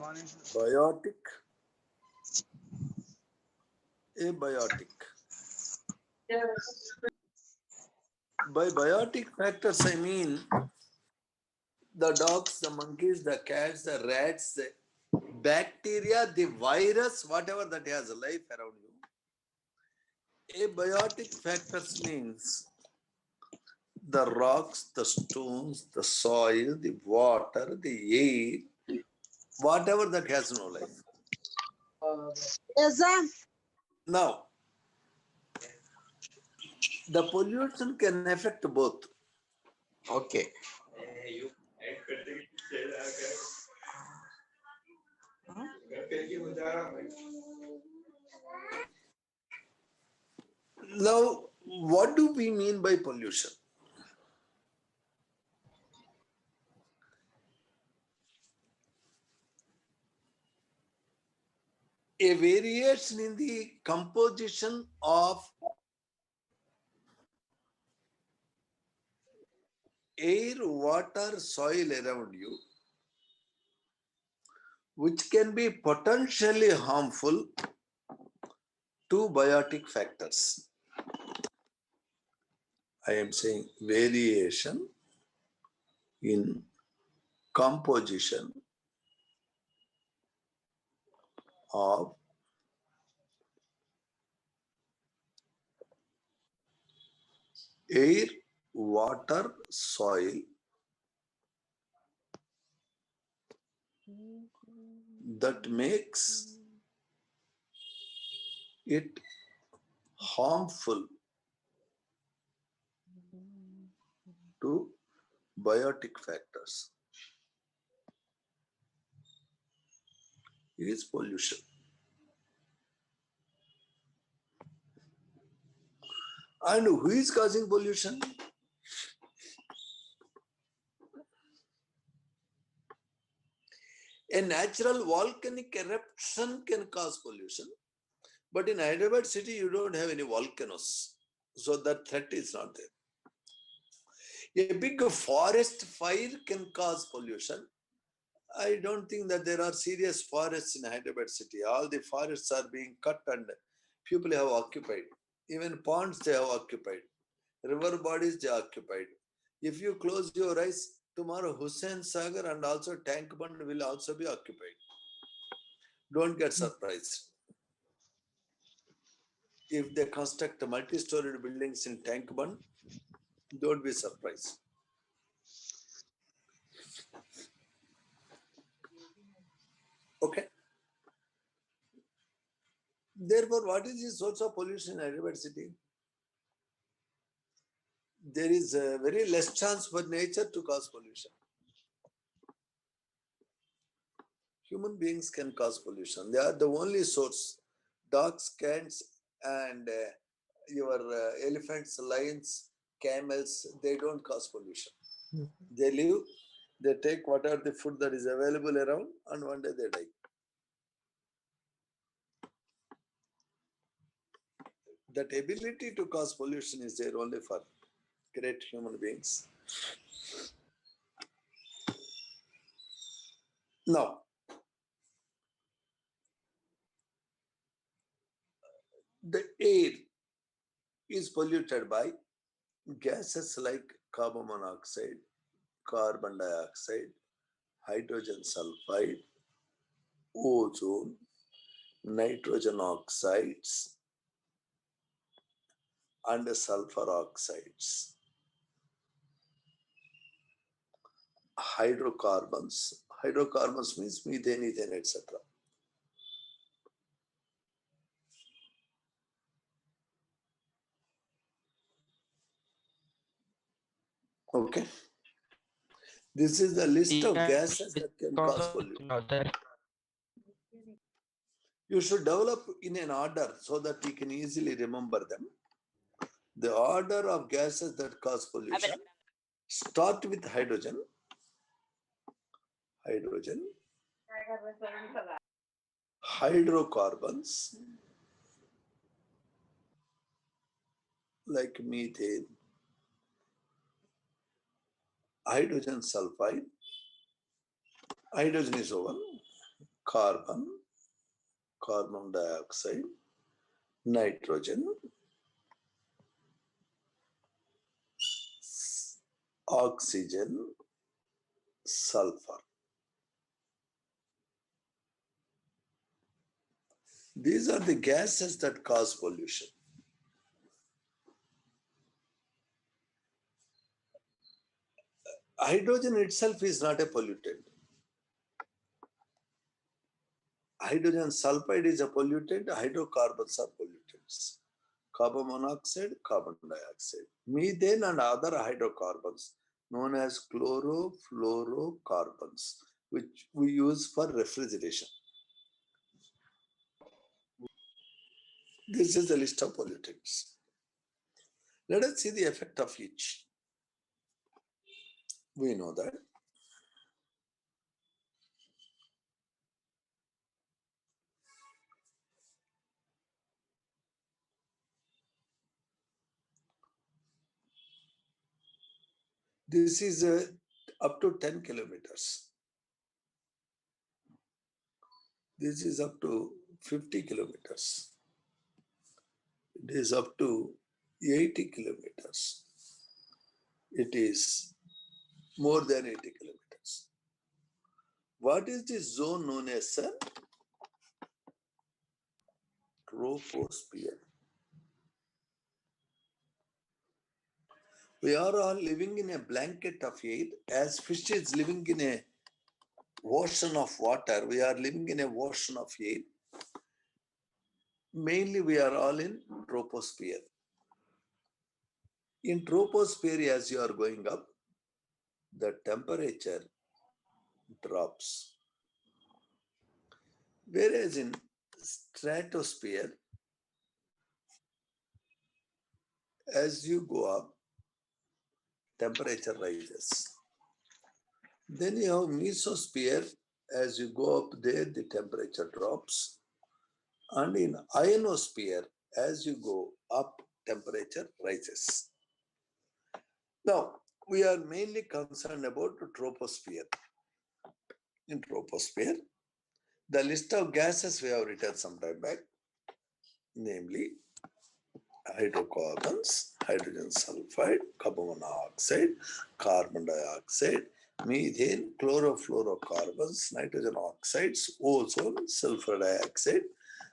Biotic, abiotic. By biotic factors, I mean the dogs, the monkeys, the cats, the rats, the bacteria, the virus, whatever that has life around you. Abiotic factors means the rocks, the stones, the soil, the water, the air, whatever that has no life. Yes, sir. Now, the pollution can affect both. Okay. Now, what do we mean by pollution? A variation in the composition of air, water, soil around you, which can be potentially harmful to biotic factors. I am saying variation in composition of air, water, soil that makes it harmful to biotic factors is pollution. And who is causing pollution? A natural volcanic eruption can cause pollution, but in Hyderabad city you don't have any volcanoes, so that threat is not there. A big forest fire can cause pollution. I don't think that there are serious forests in Hyderabad city. All the forests are being cut and people have occupied. Even ponds they have occupied. River bodies they occupied. If you close your eyes, tomorrow Hussain Sagar and also Tank Bund will also be occupied. Don't get surprised. If they construct multi-storied buildings in Tank Bund, don't be surprised. Okay. Therefore, what is the source of pollution in Hyderabad city? There is a very less chance for nature to cause pollution. Human beings can cause pollution. They are the only source. Dogs, cats, and your elephants, lions, camels, they don't cause pollution. They live, they take whatever the food that is available around, and one day they die. That ability to cause pollution is there only for great human beings. Now, the air is polluted by gases like carbon monoxide, carbon dioxide, hydrogen sulfide, ozone, nitrogen oxides, and sulfur oxides. Hydrocarbons. Hydrocarbons means methane, ethane, etc. Okay. This is the list of gases that can cause pollution. You should develop in an order so that you can easily remember them. The order of gases that cause pollution start with hydrogen. Hydrogen. Hydrocarbons like methane, hydrogen sulfide, hydrogen is one, carbon, carbon dioxide, nitrogen, oxygen, sulfur. These are the gases that cause pollution. Hydrogen itself is not a pollutant. Hydrogen sulfide is a pollutant, hydrocarbons are pollutants. Carbon monoxide, carbon dioxide. Methane and other hydrocarbons known as chlorofluorocarbons, which we use for refrigeration. This is the list of pollutants. Let us see the effect of each. We know that this is up to 10 kilometers. This is up to 50 kilometers. It is up to 80 kilometers. It is more than 80 kilometers. What is this zone known as, sir? Troposphere. We are all living in a blanket of air. As fish is living in a ocean of water, we are living in a ocean of air. Mainly we are all in troposphere. In troposphere, as you are going up, the temperature drops. Whereas in stratosphere, as you go up, temperature rises. Then you have mesosphere. As you go up there, the temperature drops. And in ionosphere, as you go up, temperature rises. Now, we are mainly concerned about troposphere. In troposphere, the list of gases we have written some time back, namely hydrocarbons, hydrogen sulfide, carbon monoxide, carbon dioxide, methane, chlorofluorocarbons, nitrogen oxides, ozone, sulfur dioxide.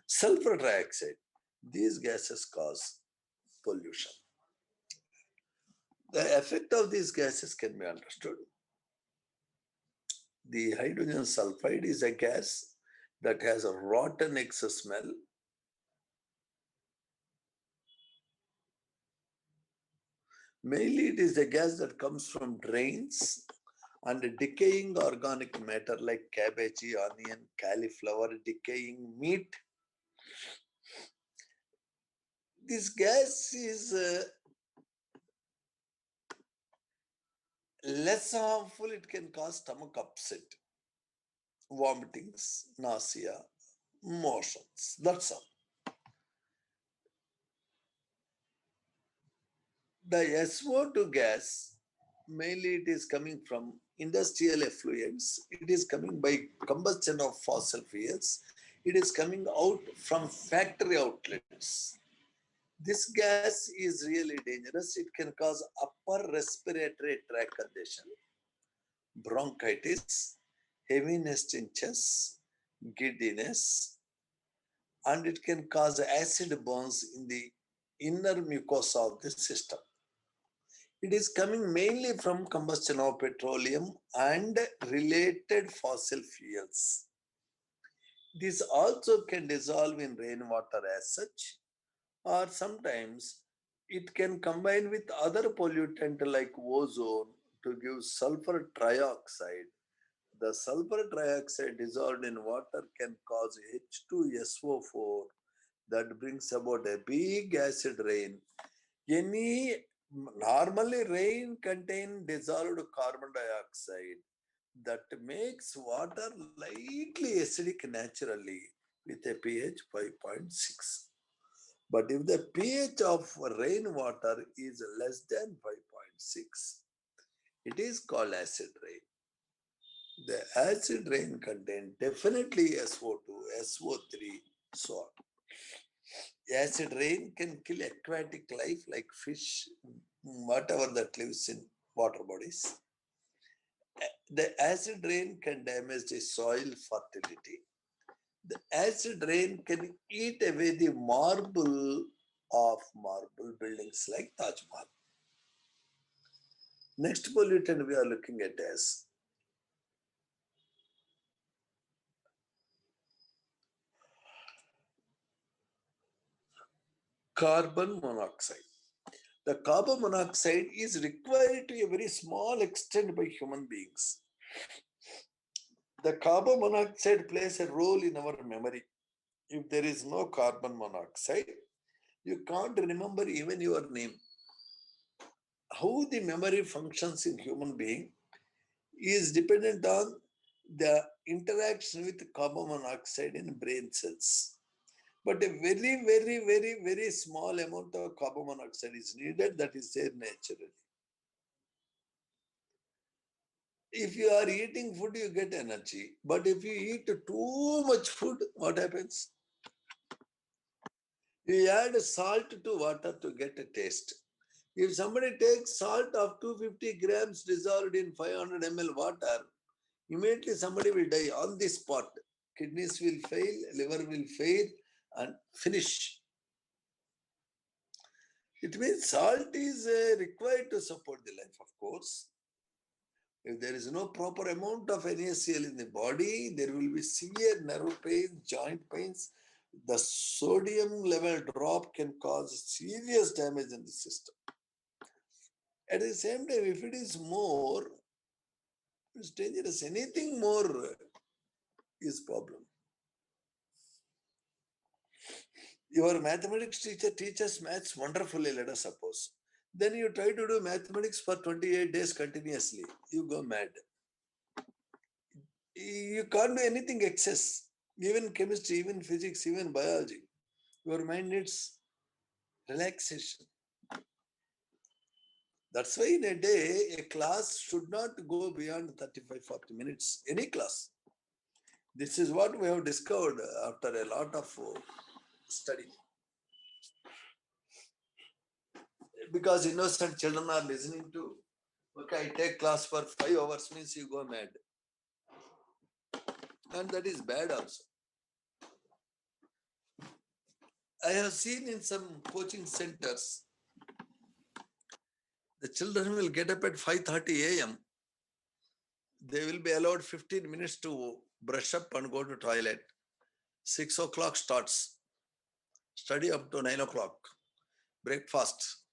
Sulfur dioxide, these gases cause pollution. The effect of these gases can be understood. The hydrogen sulfide is a gas that has a rotten excess smell. Mainly it is a gas that comes from drains and decaying organic matter like cabbage, onion, cauliflower, decaying meat. This gas is less harmful. It can cause stomach upset, vomitings, nausea, motions. That's all. The SO2 gas, mainly it is coming from industrial effluents. It is coming by combustion of fossil fuels. It is coming out from factory outlets. This gas is really dangerous. It can cause upper respiratory tract condition, bronchitis, heaviness in chest, giddiness, and it can cause acid burns in the inner mucosa of the system. It is coming mainly from combustion of petroleum and related fossil fuels. This also can dissolve in rainwater as such, or sometimes it can combine with other pollutant like ozone to give sulfur trioxide. The sulfur trioxide dissolved in water can cause H2SO4 that brings about a big acid rain. Normally rain contains dissolved carbon dioxide that makes water lightly acidic naturally with a pH 5.6. But if the pH of rainwater is less than 5.6, it is called acid rain. The acid rain contains definitely SO2, SO3, so on. Acid rain can kill aquatic life like fish, whatever that lives in water bodies. The acid rain can damage the soil fertility. The acid rain can eat away the marble of marble buildings like Taj Mahal. Next pollutant we are looking at as carbon monoxide. The carbon monoxide is required to a very small extent by human beings. The carbon monoxide plays a role in our memory. If there is no carbon monoxide, you can't remember even your name. How the memory functions in human being is dependent on the interaction with carbon monoxide in brain cells. But a very, very, very, very small amount of carbon monoxide is needed that is there naturally. If you are eating food, you get energy. But if you eat too much food, what happens? You add salt to water to get a taste. If somebody takes salt of 250 grams dissolved in 500 ml water, immediately somebody will die on the spot. Kidneys will fail, liver will fail, and finish. It means salt is required to support the life, of course. If there is no proper amount of NaCl in the body, there will be severe nerve pains, joint pains. The sodium level drop can cause serious damage in the system. At the same time, if it is more, it's dangerous. Anything more is problem. Your mathematics teacher teaches maths wonderfully, let us suppose. Then you try to do mathematics for 28 days continuously. You go mad. You can't do anything excess. Even chemistry, even physics, even biology. Your mind needs relaxation. That's why in a day, a class should not go beyond 35-40 minutes. Any class. This is what we have discovered after a lot of study. Because innocent children are listening to, okay, I take class for 5 hours means you go mad. And that is bad also. I have seen in some coaching centers, the children will get up at 5:30 a.m. They will be allowed 15 minutes to brush up and go to toilet. 6 o'clock starts. Study up to 9 o'clock. Breakfast.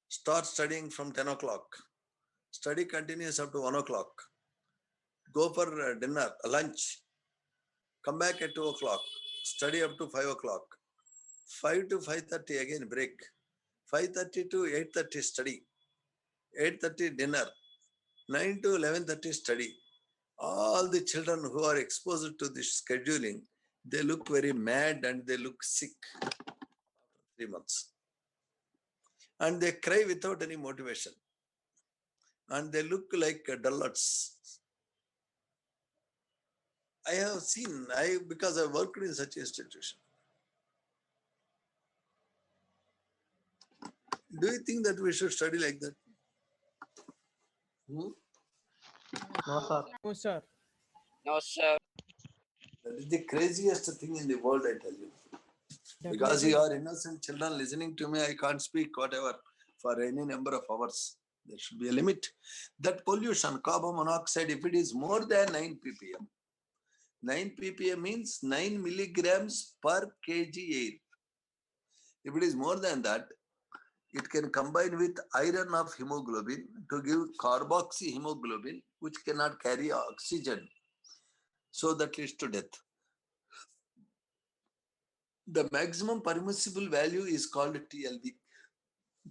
Start studying from 10 o'clock. Study continues up to 1 o'clock. Go for dinner, lunch. Come back at 2 o'clock. Study up to 5 o'clock. 5 to 5:30 again break. 5:30 to 8:30 study. 8:30 dinner. 9 to 11:30 study. All the children who are exposed to this scheduling, they look very mad and they look sick after 3 months. And they cry without any motivation. And they look like dullards. I have seen, because I worked in such institution. Do you think that we should study like that? No, sir. No, sir. No, sir. That is the craziest thing in the world, I tell you. Because Definitely. you are innocent children listening to me, I can't speak whatever for any number of hours. There should be a limit. That pollution, carbon monoxide, if it is more than 9 ppm, 9 ppm means 9 milligrams per kg air. If it is more than that, it can combine with iron of hemoglobin to give carboxyhemoglobin, which cannot carry oxygen. So that leads to death. The maximum permissible value is called TLV,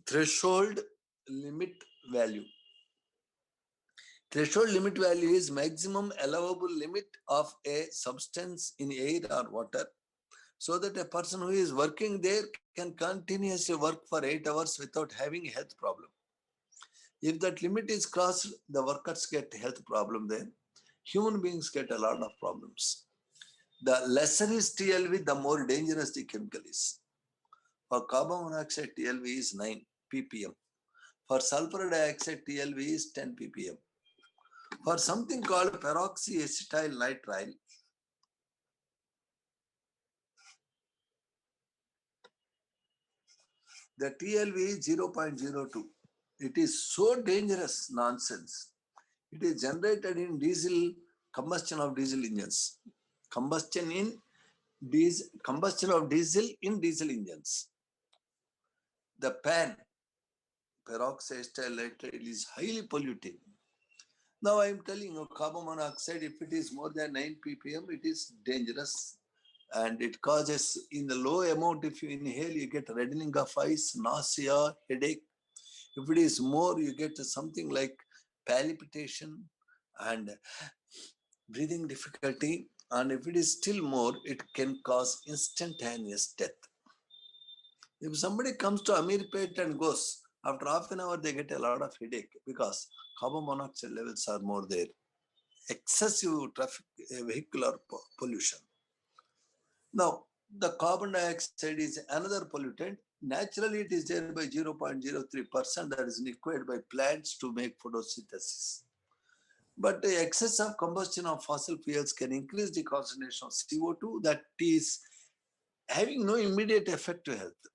threshold limit value. Threshold limit value is maximum allowable limit of a substance in air or water, so that a person who is working there can continuously work for 8 hours without having a health problem. If that limit is crossed, the workers get health problem then. human beings get a lot of problems. The lesser is TLV, the more dangerous the chemical is. For carbon monoxide, TLV is 9 ppm. For sulfur dioxide, TLV is 10 ppm. For something called peroxyacetyl nitrile, the TLV is 0.02. It is so dangerous nonsense. It is generated in combustion of diesel engines. Combustion of diesel in diesel engines. The peroxyacetyl nitrile, is highly polluting. Now I am telling you, carbon monoxide, if it is more than 9 ppm, it is dangerous. And it causes, in the low amount, if you inhale, you get reddening of eyes, nausea, headache. If it is more, you get something like palpitation and breathing difficulty. And if it is still more, it can cause instantaneous death. If somebody comes to Amirpet and goes, after half an hour, they get a lot of headache because carbon monoxide levels are more there. Excessive vehicular pollution. Now, the carbon dioxide is another pollutant. Naturally, it is there by 0.03% that is liquid by plants to make photosynthesis. But the excess of combustion of fossil fuels can increase the concentration of CO2 that is having no immediate effect to health.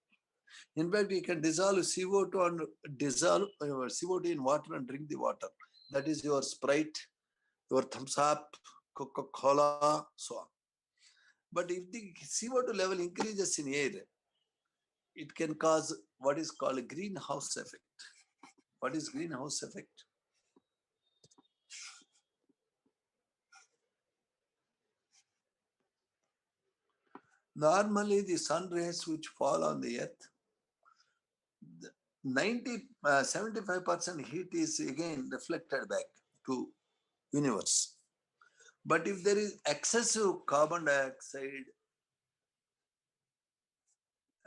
In fact, we can dissolve CO2 and dissolve CO2 in water and drink the water. That is your Sprite, your Thumbs Up, Coca-Cola, so on. But if the CO2 level increases in air, it can cause what is called a greenhouse effect. What is greenhouse effect? Normally, the sun rays which fall on the earth, 75% heat is again reflected back to universe. But if there is excessive carbon dioxide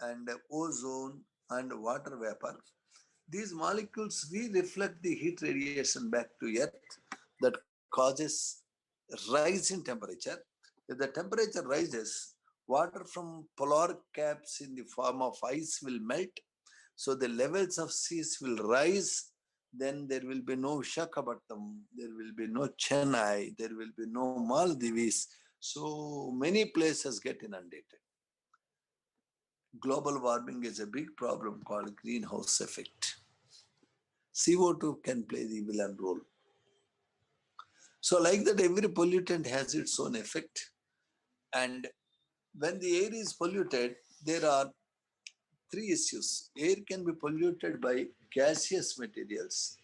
and ozone and water vapor, these molecules reflect the heat radiation back to earth that causes rise in temperature. If the temperature rises, water from polar caps in the form of ice will melt. So the levels of seas will rise. Then there will be no Visakhapatnam, there will be no Chennai, there will be no Maldives. So many places get inundated. Global warming is a big problem called greenhouse effect. CO2 can play the villain role. So like that, every pollutant has its own effect. And when the air is polluted, there are three issues. Air can be polluted by gaseous materials.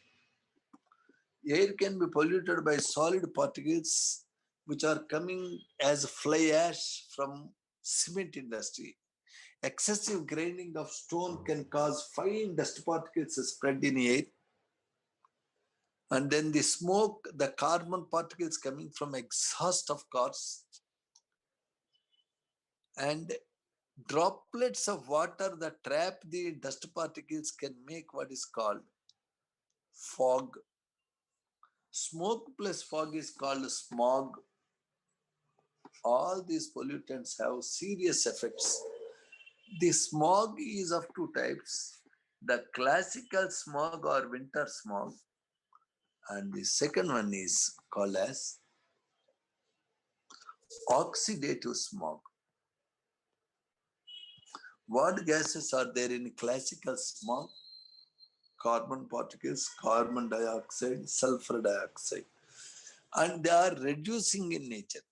Air can be polluted by solid particles which are coming as fly ash from cement industry. Excessive grinding of stone can cause fine dust particles to spread in air. And then the smoke, the carbon particles coming from exhaust of cars, and droplets of water that trap the dust particles can make what is called fog. Smoke plus fog is called smog. All these pollutants have serious effects. The smog is of two types: the classical smog or winter smog, and the second one is called as oxidative smog. What gases are there in classical smog? Carbon particles, carbon dioxide, sulfur dioxide, and they are reducing in nature.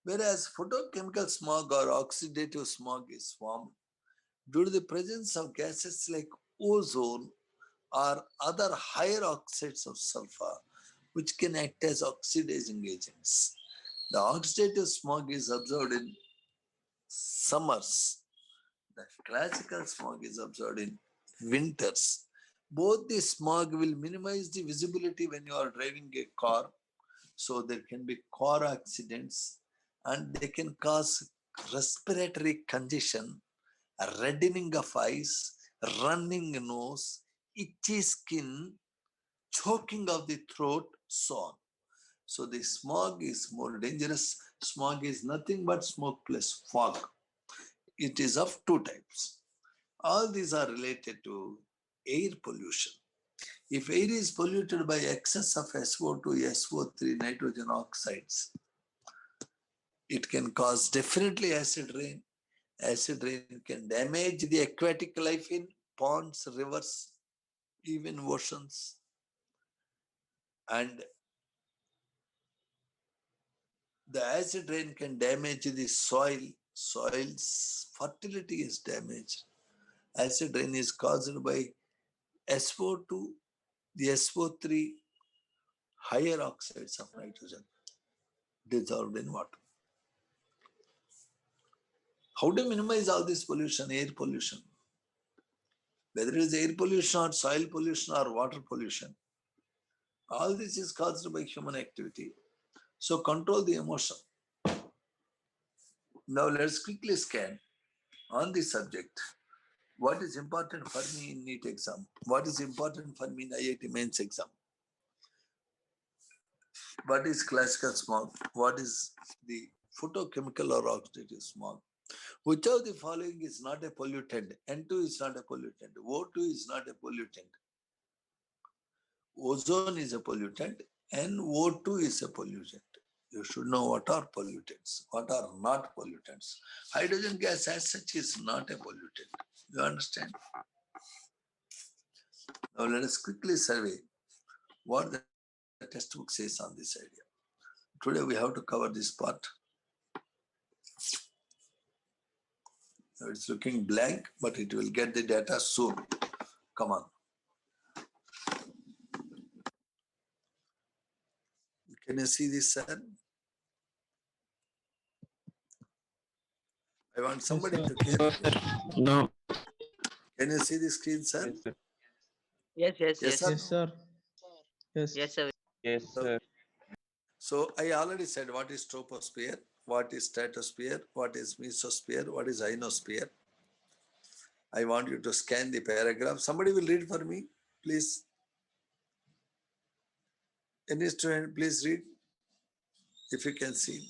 Whereas photochemical smog or oxidative smog is formed due to the presence of gases like ozone or other higher oxides of sulfur, which can act as oxidizing agents. The oxidative smog is observed in summers. The classical smog is observed in winters. Both the smog will minimize the visibility when you are driving a car. So there can be car accidents and they can cause respiratory congestion, a reddening of eyes, running nose, itchy skin, choking of the throat, so on. So the smog is more dangerous. Smog is nothing but smoke plus fog. It is of two types. All these are related to air pollution. If air is polluted by excess of SO2, SO3, nitrogen oxides, it can cause definitely acid rain. Acid rain can damage the aquatic life in ponds, rivers, even oceans. And the acid rain can damage the soil. Soil's fertility is damaged. Acid rain is caused by SO2, the SO3, higher oxides of nitrogen dissolved in water. How to minimize all this pollution, air pollution? Whether it is air pollution or soil pollution or water pollution, all this is caused by human activity. So control the emotion. Now let's quickly scan on this subject. What is important for me in NEET exam? What is important for me in IIT mains exam? What is classical smog? What is the photochemical or oxidative smog? Which of the following is not a pollutant? N2 is not a pollutant. O2 is not a pollutant. Ozone is a pollutant. NO2 is a pollutant. You should know what are pollutants, what are not pollutants. Hydrogen gas as such is not a pollutant. You understand? Now let us quickly survey what the textbook says on this idea. Today we have to cover this part. Now it's looking blank, but it will get the data soon. Come on. Can you see this, sir? I want somebody to can. No. Can you see the screen, sir? Yes, sir. Yes, yes, Yes, yes. sir. Yes, sir. Yes. Yes, sir. Yes, sir. So I already said what is troposphere, what is stratosphere, what is mesosphere, what is ionosphere. I want you to scan the paragraph. Somebody will read for me, please. Any student, please read if you can see.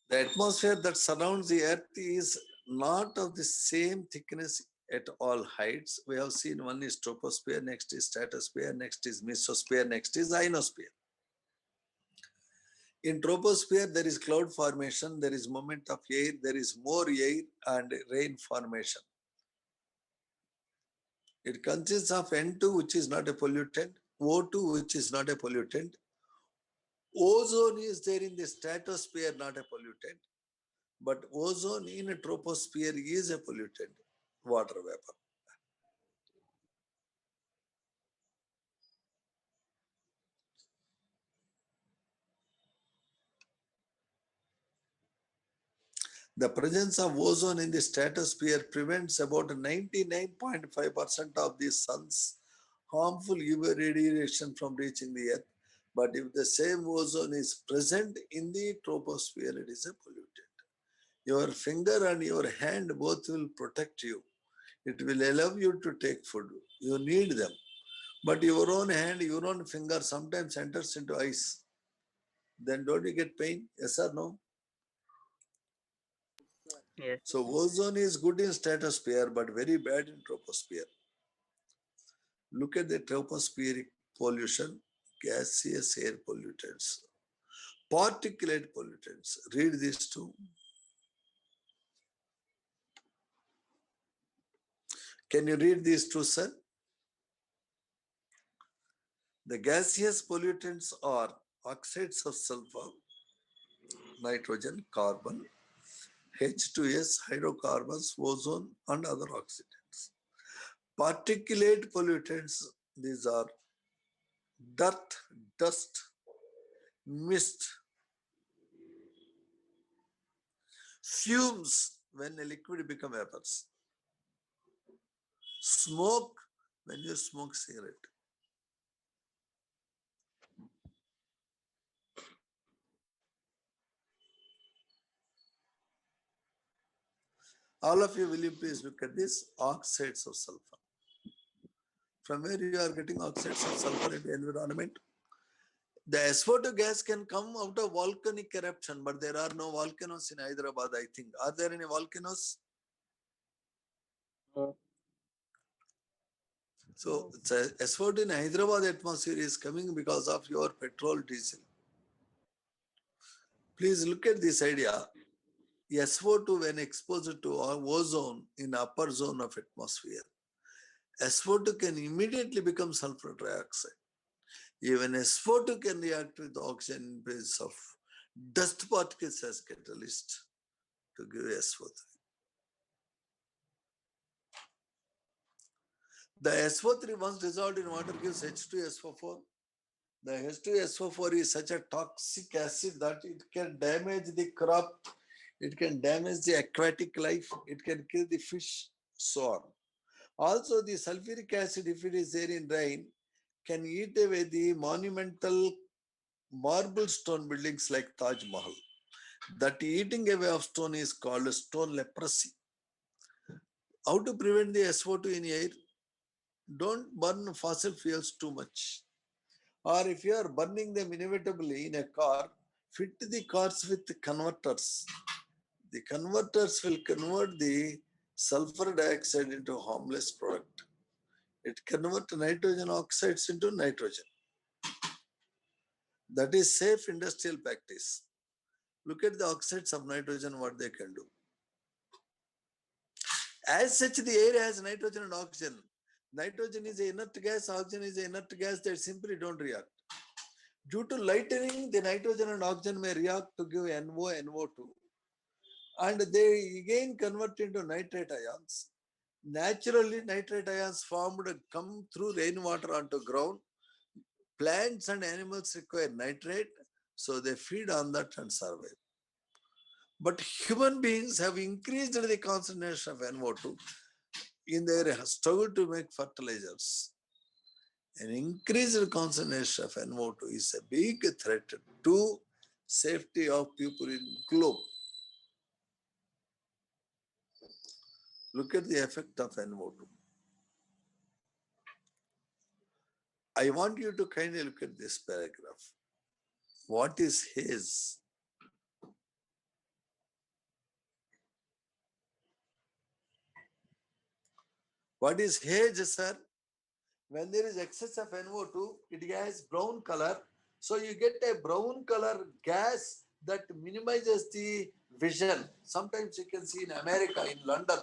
The atmosphere that surrounds the earth is not of the same thickness at all heights. We have seen one is troposphere, next is stratosphere, next is mesosphere, next is ionosphere. In troposphere, there is cloud formation, there is movement of air, there is more air and rain formation. It consists of N2, which is not a pollutant, O2, which is not a pollutant. Ozone is there in the stratosphere, not a pollutant. But ozone in a troposphere is a pollutant, water vapor. The presence of ozone in the stratosphere prevents about 99.5% of the sun's harmful UV radiation from reaching the earth. But if the same ozone is present in the troposphere, it is a pollutant. Your finger and your hand both will protect you. It will allow you to take food. You need them. But your own hand, your own finger sometimes enters into ice. Then don't you get pain? Yes or no? Yes. So ozone is good in stratosphere, but very bad in troposphere. Look at the tropospheric pollution, gaseous air pollutants, particulate pollutants. Read these two. Can you read these two, sir? The gaseous pollutants are oxides of sulfur, nitrogen, carbon, H2S, hydrocarbons, ozone, and other oxidants. Particulate pollutants, these are dirt, dust, mist, fumes when a liquid becomes vapors, smoke when you smoke cigarette. All of you, will you please look at this oxides of sulfur? From where you are getting oxides of sulfur in the environment? The SO2 gas can come out of volcanic eruption, but there are no volcanoes in Hyderabad, I think. Are there any volcanoes? No. So SO2 in Hyderabad atmosphere is coming because of your petrol, diesel. Please look at this idea. SO2 when exposed to ozone in upper zone of atmosphere, SO2 can immediately become sulfur dioxide. Even SO2 can react with oxygen in presence of dust particles as catalyst to give SO3. The SO3 once dissolved in water gives H2SO4. The H2SO4 is such a toxic acid that it can damage the crop, it can damage the aquatic life, it can kill the fish, so on. Also, the sulfuric acid, if it is there in rain, can eat away the monumental marble stone buildings like Taj Mahal. That eating away of stone is called stone leprosy. How to prevent the SO2 in air? Don't burn fossil fuels too much. Or if you are burning them inevitably in a car, fit the cars with converters. The converters will convert the sulfur dioxide into a harmless product. It converts nitrogen oxides into nitrogen. That is safe industrial practice. Look at the oxides of nitrogen, what they can do. As such, the air has nitrogen and oxygen. Nitrogen is an inert gas, oxygen is an inert gas that simply don't react. Due to lightening, the nitrogen and oxygen may react to give NO, NO2. And they again convert into nitrate ions. Naturally, nitrate ions formed come through rainwater onto ground. Plants and animals require nitrate, so they feed on that and survive. But human beings have increased the concentration of NO2 in their struggle to make fertilizers. An increased concentration of NO2 is a big threat to safety of people in globe. Look at the effect of NO2. I want you to kindly look at this paragraph. What is haze? What is haze, sir? When there is excess of NO2, it has brown color. So you get a brown color gas that minimizes the vision. Sometimes you can see in America, in London.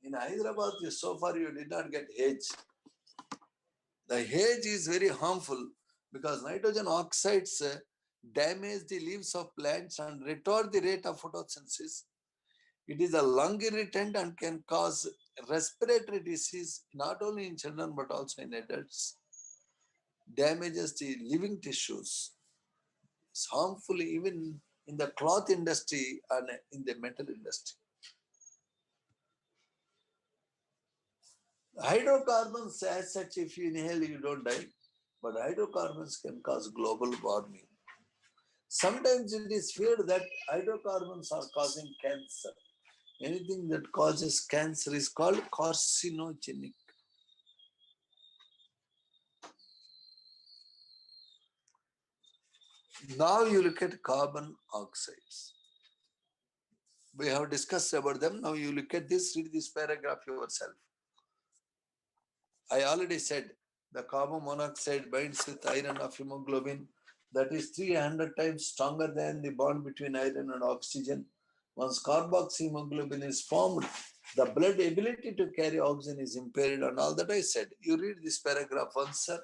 In Hyderabad, so far you did not get haze. The haze is very harmful because nitrogen oxides damage the leaves of plants and retard the rate of photosynthesis. It is a lung irritant and can cause respiratory disease not only in children but also in adults. Damages the living tissues. It's harmful even in the cloth industry and in the metal industry. Hydrocarbons, as such, if you inhale, you don't die. But hydrocarbons can cause global warming. Sometimes it is feared that hydrocarbons are causing cancer. Anything that causes cancer is called carcinogenic. Now you look at carbon oxides. We have discussed about them. Now you look at this, read this paragraph yourself. I already said the carbon monoxide binds with iron of hemoglobin, that is 300 times stronger than the bond between iron and oxygen. Once carboxyhemoglobin is formed, the blood ability to carry oxygen is impaired, and all that I said. You read this paragraph once, sir.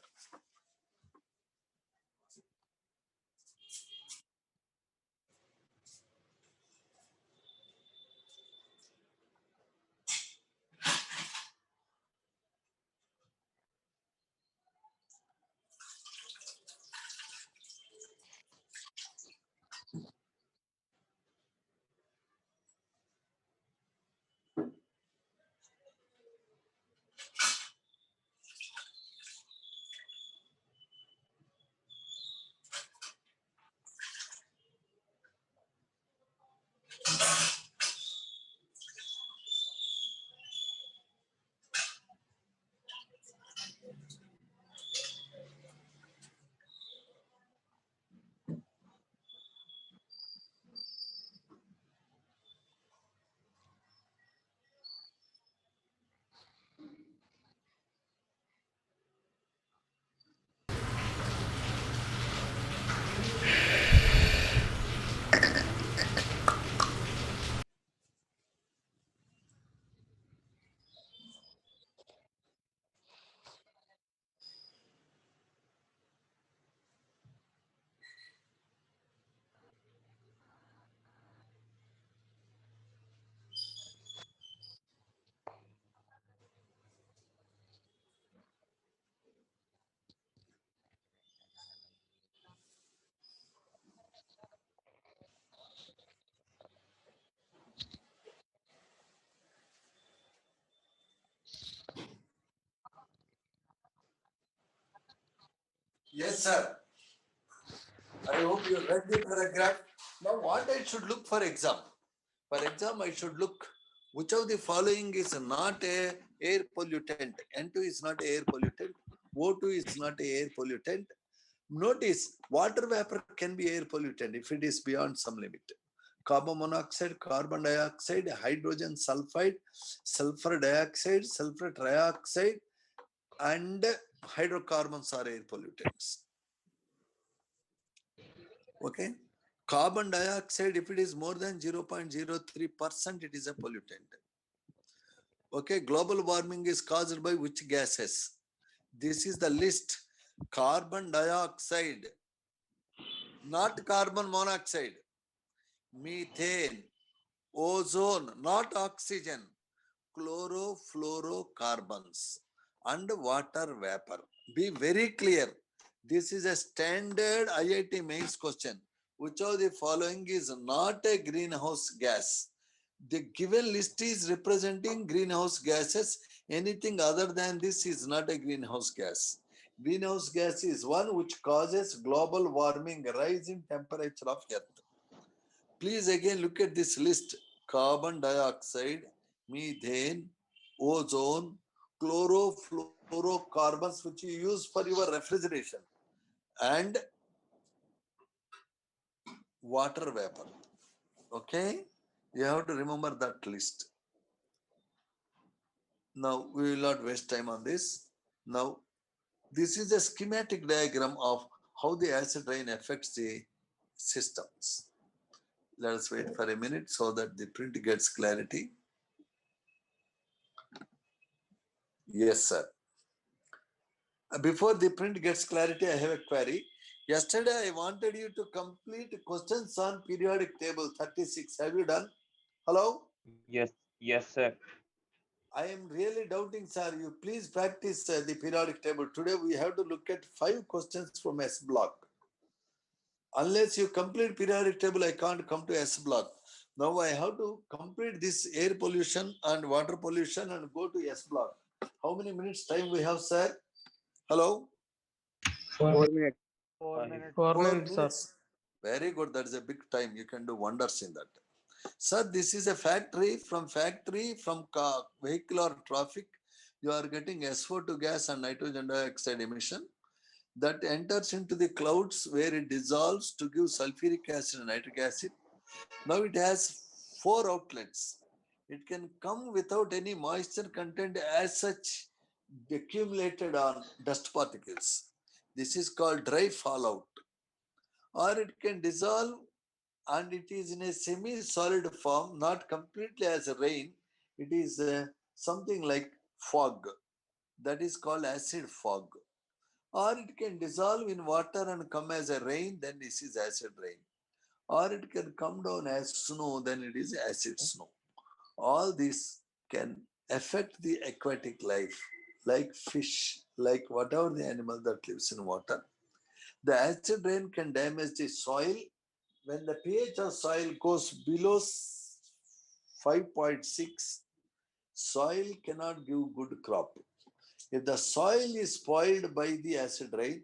Yes, sir. I hope you read the paragraph. Now, what I should look for exam? For exam, I should look which of the following is not a air pollutant. N2 is not air pollutant. O2 is not a air pollutant. Notice water vapor can be air pollutant if it is beyond some limit. Carbon monoxide, carbon dioxide, hydrogen sulfide, sulfur dioxide, sulfur trioxide, and hydrocarbons are air pollutants. Okay. Carbon dioxide, if it is more than 0.03%, it is a pollutant. Okay. Global warming is caused by which gases? This is the list. Carbon dioxide, not carbon monoxide, methane, ozone, not oxygen, chlorofluorocarbons, and water vapor. Be very clear. This is a standard IIT mains question. Which of the following is not a greenhouse gas? The given list is representing greenhouse gases. Anything other than this is not a greenhouse gas. Greenhouse gas is one which causes global warming, rise in temperature of Earth. Please again look at this list. Carbon dioxide, methane, ozone, chlorofluorocarbons which you use for your refrigeration, and water vapor. Okay? You have to remember that list. Now, we will not waste time on this. Now, this is a schematic diagram of how the acid rain affects the systems. Let us wait for a minute so that the print gets clarity. Yes, sir. Before the print gets clarity, I have a query. Yesterday, I wanted you to complete questions on periodic table 36. Have you done? Hello? Yes, yes, sir. I am really doubting, sir. You please practice the periodic table. Today, we have to look at 5 questions from S block. Unless you complete periodic table, I can't come to S block. Now, I have to complete this air pollution and water pollution and go to S block. How many minutes time we have, sir? Hello? 4 minutes. 4 4 minutes, sir. minutes. Very good. That is a big time. You can do wonders in that. Sir, this is a factory. From car, vehicle or traffic, you are getting SO2 gas and nitrogen dioxide emission that enters into the clouds where it dissolves to give sulfuric acid and nitric acid. Now it has 4 outlets. It can come without any moisture content as such accumulated on dust particles. This is called dry fallout. Or it can dissolve and it is in a semi-solid form, not completely as a rain. It is something like fog. That is called acid fog. Or it can dissolve in water and come as a rain, then this is acid rain. Or it can come down as snow, then it is acid snow. All this can affect the aquatic life, like fish, like whatever the animal that lives in water. The acid rain can damage the soil. When the pH of soil goes below 5.6, soil cannot give good crop. If the soil is spoiled by the acid rain,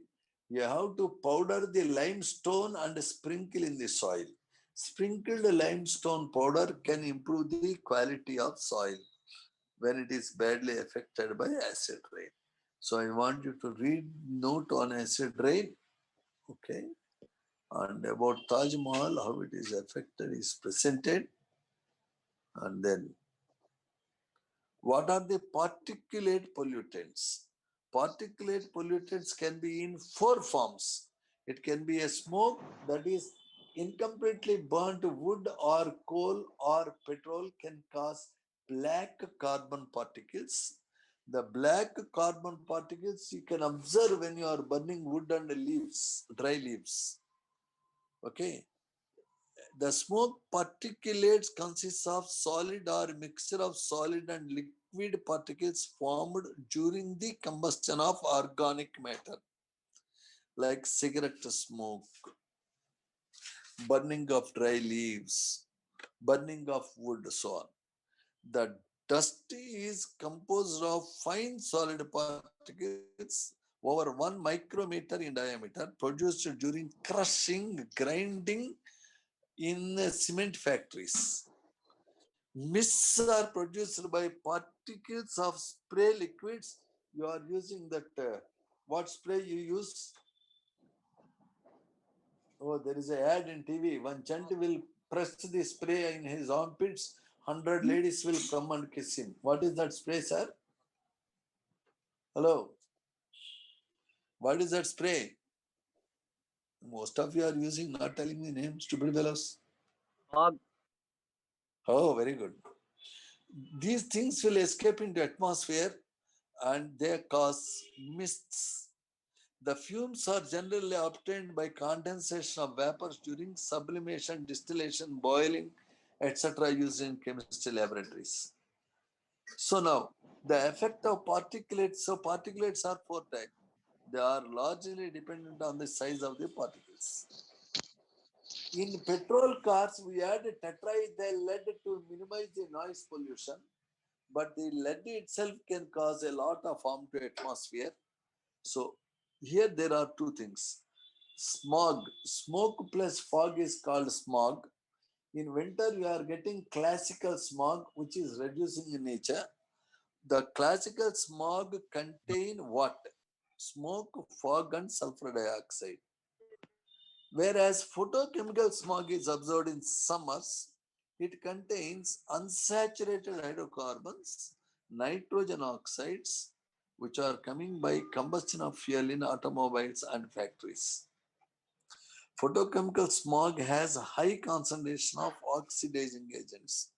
you have to powder the limestone and sprinkle in the soil. Sprinkled limestone powder can improve the quality of soil when it is badly affected by acid rain. So I want you to read note on acid rain. Okay. And about Taj Mahal, how it is affected is presented. And then, what are the particulate pollutants? Particulate pollutants can be in 4 forms. It can be a smoke, that is incompletely burnt wood or coal or petrol can cause black carbon particles. The black carbon particles you can observe when you are burning wood and leaves, dry leaves. Okay. The smoke particulates consists of solid or mixture of solid and liquid particles formed during the combustion of organic matter, like cigarette smoke, burning of dry leaves, burning of wood, so on. The dust is composed of fine solid particles over 1 micrometer in diameter, produced during crushing, grinding in cement factories. Mists are produced by particles of spray liquids. You are using that, what spray you use? Oh, there is an ad in TV. One chant will press the spray in his armpits. 100 ladies will come and kiss him. What is that spray, sir? Hello. What is that spray? Most of you are using, not telling me name, stupid fellows. Fog. Oh, very good. These things will escape into atmosphere and they cause mists. The fumes are generally obtained by condensation of vapors during sublimation, distillation, boiling, etc. used in chemistry laboratories. So now, the effect of particulates. So particulates are 4 types. They are largely dependent on the size of the particles. In petrol cars, we add tetraethyl lead to minimize the noise pollution, but the lead itself can cause a lot of harm to atmosphere. So here there are 2 things. Smog, smoke plus fog is called smog. In winter, you are getting classical smog, which is reducing in nature. The classical smog contain what? Smoke, fog, and sulfur dioxide. Whereas photochemical smog is observed in summers, it contains unsaturated hydrocarbons, nitrogen oxides, which are coming by combustion of fuel in automobiles and factories. Photochemical smog has a high concentration of oxidizing agents.